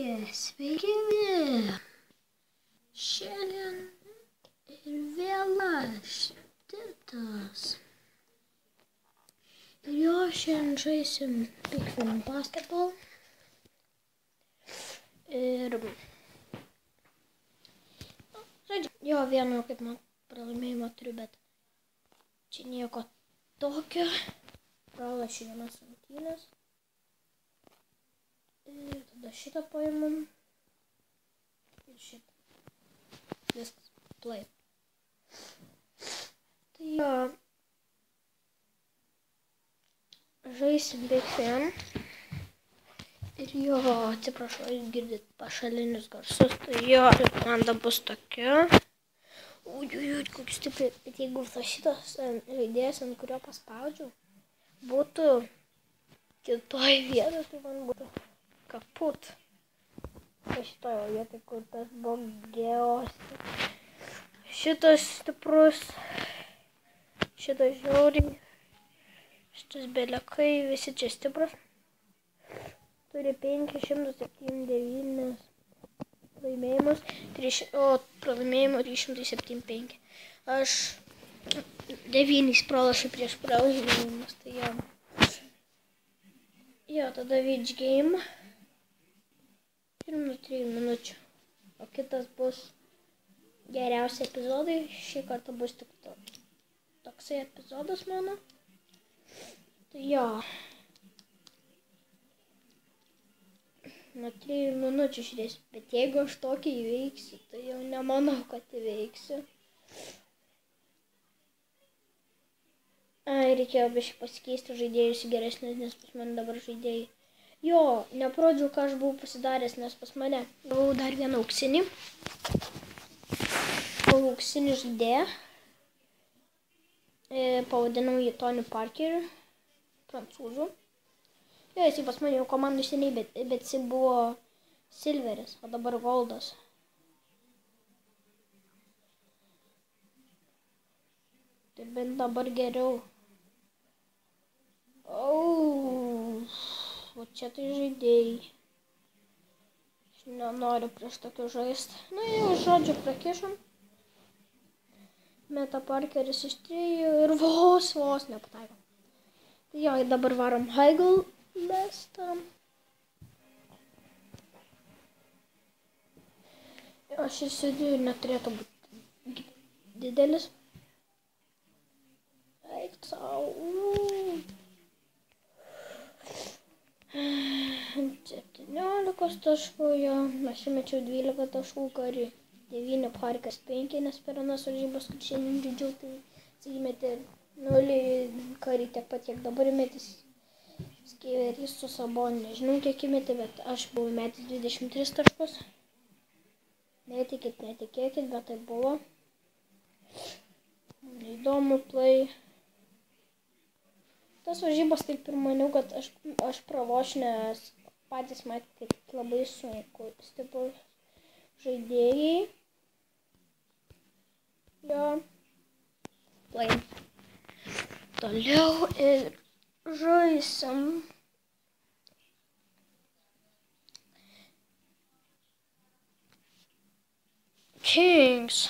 Sveiki! Šiandien ir vėl aš, Titas. Ir jo šiandien žaisim Big Fan Basketball. Ir jo vieno kaip man pralaimėjimą turiu, bet čia nieko tokio. Pralašiu vienas rungtynes. Ir tada šitą paimam. Ir šitą. Viskas. Play. Tai jo. Žaisim Big Fan. Ir jo, atsiprašau, jūs girdit pašalinius garsus. Tai jo, komanda bus tokia. Uj, koks stipriai. Bet jeigu šitas žaidėjas, ant kurio paspaudžiau, būtų kitoj vietoj, tai man būtų kaput. Šitoje vietoj, kur tas blogiausias. Šitas stiprus. Šitas žiauriai. Šitas belekai, visi čia stiprus. Turi 579 laimėjimus, o pralaimėjimų 375. Aš 9 pralašiu prieš pralaimėjimus, tai jo. Jo, tada Witch Game. Pirmų 3 minučių. O kitas bus geriausi epizodai. Šį kartą bus tik toksai epizodas mano. Tai jo. Nuo 3 minučių žiūrėsiu. Bet jeigu aš tokį įveiksiu, tai jau nemanau, kad įveiksiu. Reikėjo biškai pasikeisti žaidėjus į geresnės, nes pas mane dabar žaidėjai. Jo, neparodžiau, ką aš buvau pasidaręs, nes pas mane gavau dar vieną auksinį. Gavau auksinį žaidėją. Pavadinau jį Tony Parker, prancūzų. Jo, jisai pas mane jau komandų seniai, bet jisai buvo silveris, o dabar goldas. Tai bent dabar geriau. O čia tai žaidėjai. Aš nenoriu prieš tokių žaisti. Na jau, žodžiu, prakišom. Meta Parkeris iš 3 ir vos nepataiko. Tai jo, dabar varom Heigl mestą. O šis CD neturėtų būti didelis. Eik sau. 17 taškų, jo. Aš įmečiau 12 taškų karį. 9 Parkas 5, nes per anas varžybas, kur šiandien žaidžiau, tai jis įmetė 0 karį tiek pat, kiek dabar įmetęs Skeverys su Saboniu. Nežinau, kiek įmetė, bet aš buvau įmetęs 23 taškus. Netikėkit, bet tai buvo. Įdomu play. Tas varžybas taip ir maniau, kad aš pralošiu, nes patys matė, kaip labai sunku. Stiprus žaidėjai. Jo. Play. Toliau ir žaisim. Kings.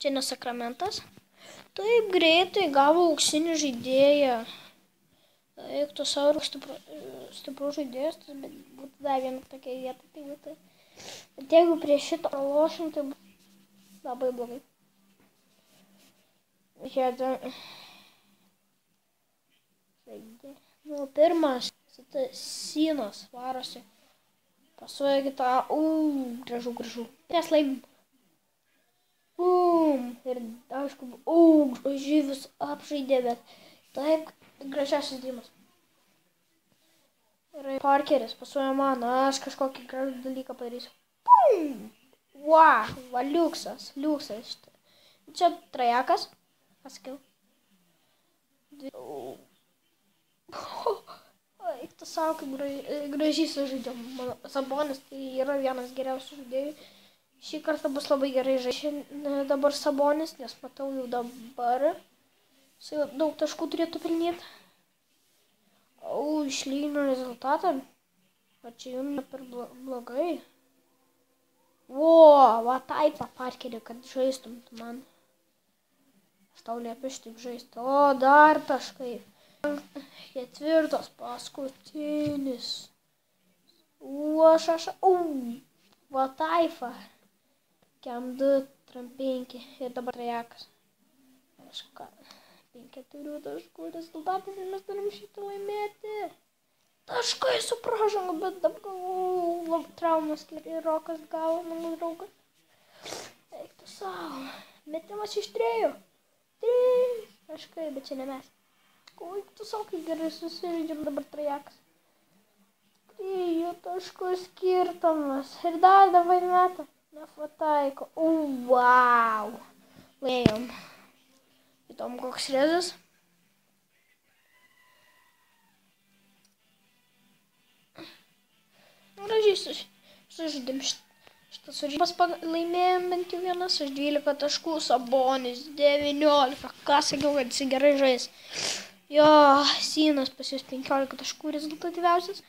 Čia ne Sakramentas. Taip greitai gavo auksinį žaidėją. Eik tu savo stiprus žaidėjas, bet būtų dar viena tokia vieta. Tai būtų. Bet jeigu prie šito pralošim, tai būtų labai blogai. Nu, pirmas Sinas varosi. Pasuoja kitą. Gražu. Ties laimim. Ir aišku, žyvis apžaidė, bet taip gražiausias dėjimas. Ir Parkeris pasuoja man, aš kažkokį gražų dalyką padarysiu. Va, liuksas. Čia trajekas. Pasakiau. Eik tu savo, kaip gražiai sužaidėm. Sabonis tai yra vienas geriausių žaidėjų. Šį kartą bus labai gerai žaisti dabar Sabonis, nes matau jau dabar. Jis jau daug taškų turėtų pelnyti. Išlygino rezultatą. Ar čia jums ne per blogai? O, va taip, va parkerį, kad žaistum tu man. Aš tau liepiu šitaip žaisti. O, dar taškai. 4 paskutinis. Va taip, va. Kem 2, 5 ir dabar trejakas. Aš ką, 5 taškų rezultatas ir mes turim šitą laimėti. Taškai su pražanga, bet dabar galvoju, traumas ir Rokas gavo, mano draugas. Eik tu savo. Metimas iš 3. 3 taškai, bet čia ne mes. Eik tu savo, kaip gerai susižaidžiam dabar trejakas. 3 taškų skirtumas. Ir dar dabar meta. Nepataiko. Wow. Laimėjom. Įdomu, koks rezas. Gražiai sužaidėm šitas varžybas, laimėjom bent jau vienas už 12 taškų, Sabonis 19, ką sakiau, kad jis gerai žais. Jo, Synas pas jūs 15 taškų rezultatyviausias.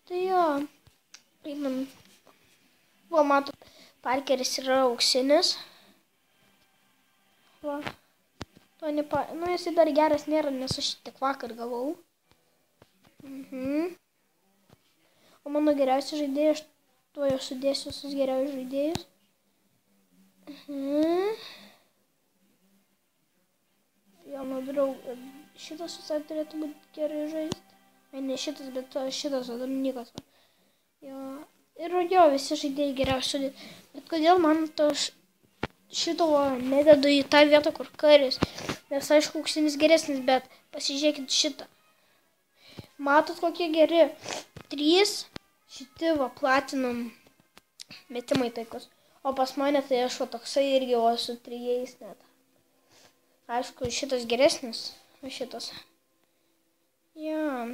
Tai jo, einam. Va, matot, Parkeris yra auksinis. Va. Nu, jisai dar geras nėra, nes aš tik vakar gavau. O mano geriausi žaidėjai, aš tuo jau sudėsiu visus geriausius žaidėjus. Jauno draugo, šitas visai turėtų būti gerai žaisti. Ne šitas, bet šitas, o Dominikas. Jo. Ir jo, visi žaidėjai geriausi sudėti. Bet kodėl man to šito nededu į tą vietą, kur Karis. Nes aišku, auksinis geresnis, bet pasižiūrėkit šitą. Matot, kokie geri. 3 šiti va platinam metimai taikus. O pas mane tai aš va toksai irgi va su 3 net. Aišku, šitas geresnis. O šitas. Ja.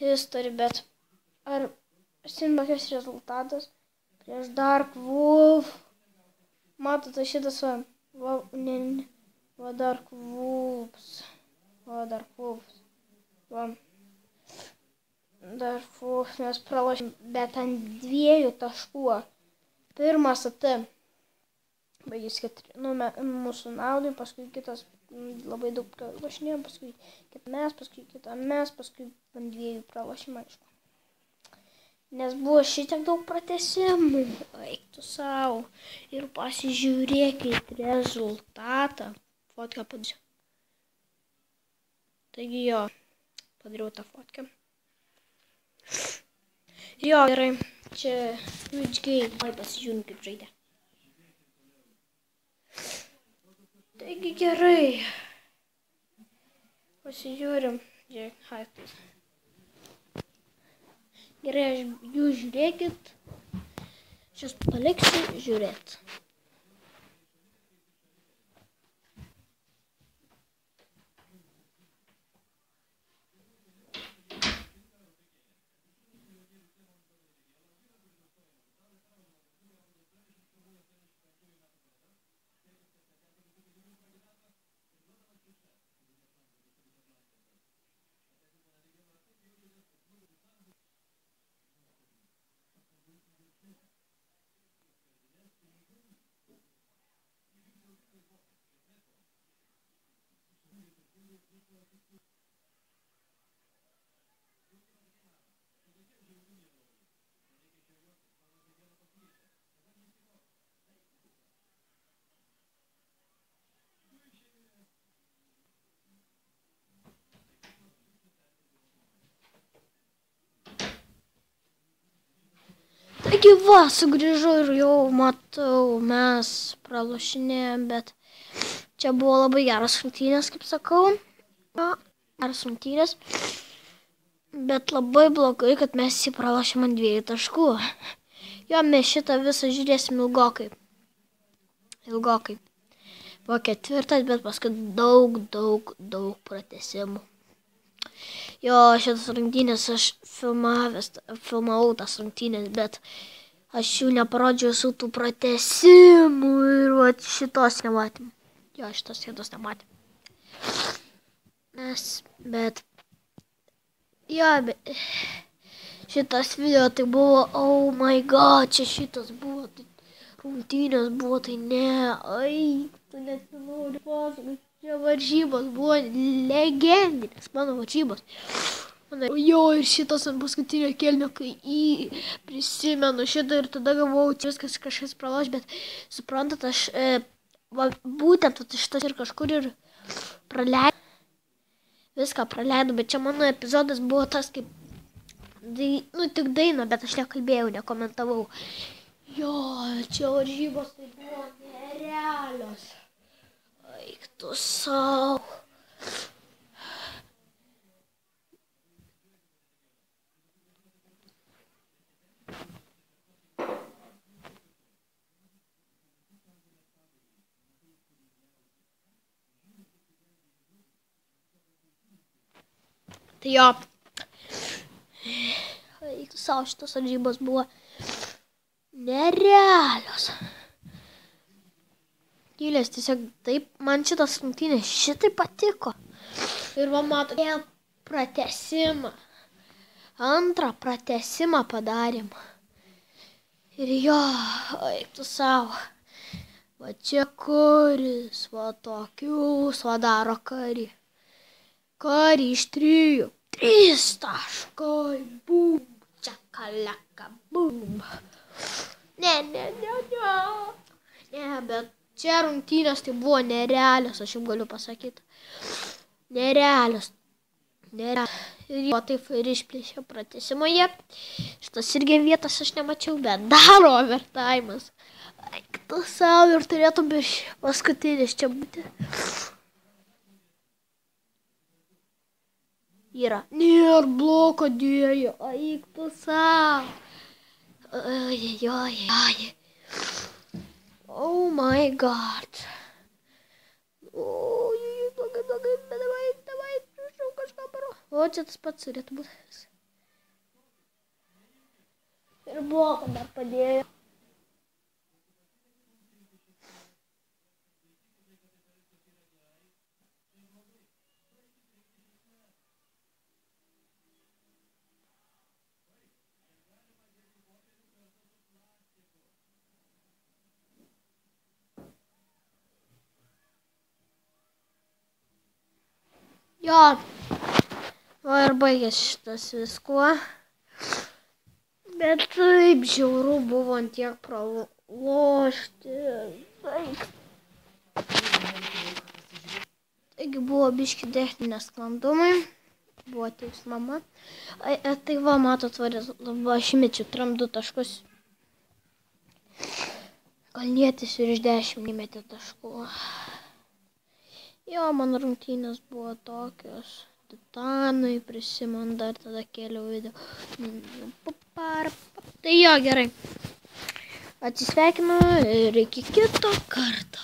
History, bet ar Sinbakės rezultatas prieš Dark Wolf. Matot, šitas va Dark Wolves. Dark Wolves. Dark Wolves mes pralošėm, bet ant 2 taškų. Pirmas AT. Baigės 4. Nu, mūsų naudai, paskui kitas labai daug pralošinėjom, paskui kitą mes, paskui kitą mes, paskui ant 2 pralošėm, aišku. Nes buvo šitiek daug pratesimų. Eik tu savo. Ir pasižiūrėkit rezultatą. Fotkę padarysiu. Taigi jo, padariau tą fotkę. Jo, gerai. Čia Whichgate. Pasižiūrim, kaip žaidė. Taigi gerai. Pasižiūrim. Žiūrėk, haiptas. Gerai, jūs žiūrėkit. Šios paliksiu žiūrėt. Taigi va, sugrįžau ir jau matau, mes pralošinėjom, bet čia buvo labai geras rungtynės, kaip sakau. Geras rungtynės. Bet labai blogai, kad mes jį pralošėm ant 2 taškų. Jo, mes šitą visą žiūrėsim ilgokai. Ilgokai. Buvo 4, bet paskui daug pratesimų. Jo, šitas rungtynės aš filmavau tas rungtynės, bet aš jų neparodžiau su tų pratesimų ir va šitos nematėm. Jo, šitos vietos nematė. Bet... Jo, bet... Šitas video tai buvo, oh my god, čia šitas buvo, tai rungtynės buvo, tai ne, tu net nenori pasakoti, čia varžybos buvo legendinės, mano varžybos. Jo, ir šitas ant paskutinio kėlinio, kai prisimenu šitą ir tada galvojau, viskas kažkas praloš, bet suprantat, aš būtent šitas ir kažkur ir praleidau, viską praleidau, bet čia mano epizodas buvo tas, kaip, tik daina, bet aš nekalbėjau, nekomentavau. Jo, čia varžybos tai buvo nerealios. Eik tu sau. Tai jo. Eik tu sau, šitos varžybos buvo nerealios. Gilės, tiesiog taip, man šitas rungtynės šitai patiko. Ir va mato, vėl pratesimą. Antrą pratesimą padarėm. Ir jo, eik tu savo. Va čia kuris, va tokius, va daro karį. Karį iš 3. 3 taškai, bum, čakalaka, bum. Ne, bet čia rungtynės tai buvo nerealios, aš jums galiu pasakyti. Nerealios. Ir jo taip ir išplėšė pratęsimoje. Šitas irgi vietas aš nemačiau, bet daro overtimas. Eik tu savo ir turėtum ir paskutinis čia būti. Yra. Nėr bloko dėjo. Eik tu savo. Oi. Oh my god. Oi, blogai, davai, prašau kažką paro. O, čia tas pats turėtų būti. Ir bloką dar padėjo. Jo, va ir baigės šitas viskuo, bet taip žiauru buvo ant tiek pralošti. Taigi buvo biški techninės sklandumai, buvo atėjus mama. Tai va, matot, aš įmečiau 2 taškus. Kalnietis virš 10 įmetė taškų. Jo, mano rungtynės buvo tokios. Titanai, prisimenu, dar tada kėliau video. Tai jo, gerai. Atsisveikinu ir iki kito karto.